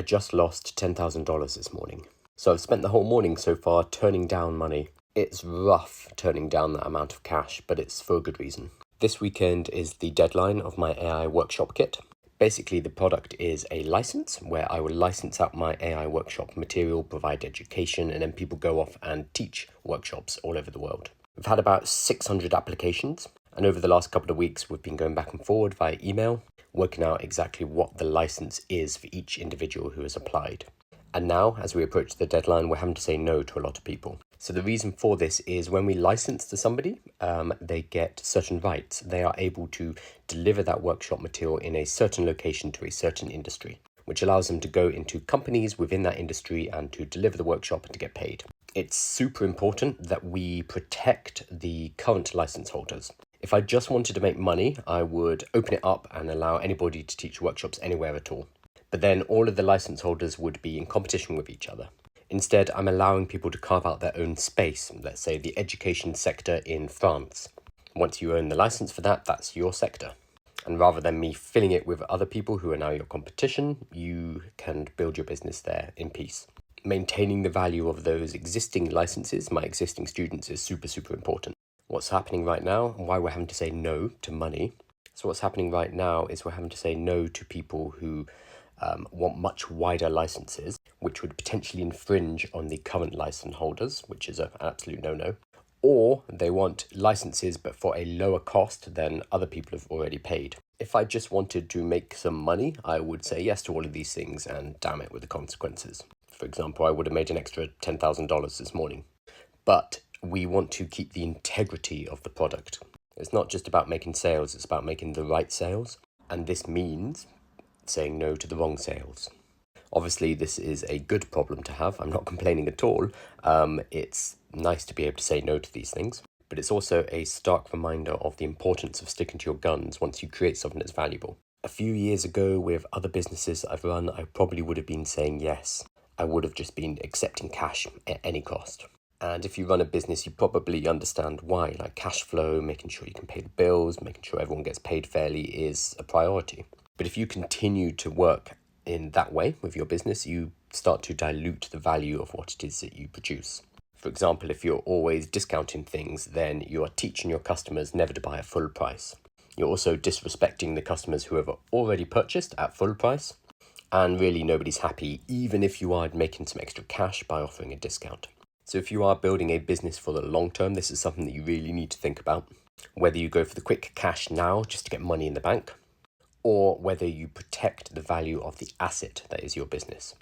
I just lost $10,000 this morning. So I've spent the whole morning so far turning down money. It's rough turning down that amount of cash, but it's for a good reason. This weekend is the deadline of my AI workshop kit. Basically, the product is a license where I will license out my AI workshop material, provide education, and then people go off and teach workshops all over the world. We've had about 600 applications, and over the last couple of weeks, we've been going back and forward via email, working out exactly what the license is for each individual who has applied. And now, as we approach the deadline, we're having to say no to a lot of people. So the reason for this is when we license to somebody, they get certain rights. They are able to deliver that workshop material in a certain location to a certain industry, which allows them to go into companies within that industry and to deliver the workshop and to get paid. It's super important that we protect the current license holders. If I just wanted to make money, I would open it up and allow anybody to teach workshops anywhere at all. But then all of the license holders would be in competition with each other. Instead, I'm allowing people to carve out their own space, let's say the education sector in France. Once you own the license for that, that's your sector. And rather than me filling it with other people who are now your competition, you can build your business there in peace. Maintaining the value of those existing licenses, my existing students, is super, super important. What's happening right now and why we're having to say no to money. So what's happening right now is we're having to say no to people who want much wider licenses, which would potentially infringe on the current license holders, which is an absolute no-no. Or they want licenses but for a lower cost than other people have already paid. If I just wanted to make some money, I would say yes to all of these things and damn it with the consequences. For example, I would have made an extra $10,000 this morning. But we want to keep the integrity of the product. It's not just about making sales, it's about making the right sales. And this means saying no to the wrong sales. Obviously, this is a good problem to have. I'm not complaining at all. It's nice to be able to say no to these things, but it's also a stark reminder of the importance of sticking to your guns once you create something that's valuable. A few years ago, with other businesses that I've run, I probably would have been saying yes. I would have just been accepting cash at any cost. And if you run a business, you probably understand why, like cash flow, making sure you can pay the bills, making sure everyone gets paid fairly is a priority. But if you continue to work in that way with your business, you start to dilute the value of what it is that you produce. For example, if you're always discounting things, then you are teaching your customers never to buy at full price. You're also disrespecting the customers who have already purchased at full price. And really nobody's happy, even if you are making some extra cash by offering a discount. So if you are building a business for the long term, this is something that you really need to think about. Whether you go for the quick cash now just to get money in the bank, or whether you protect the value of the asset that is your business.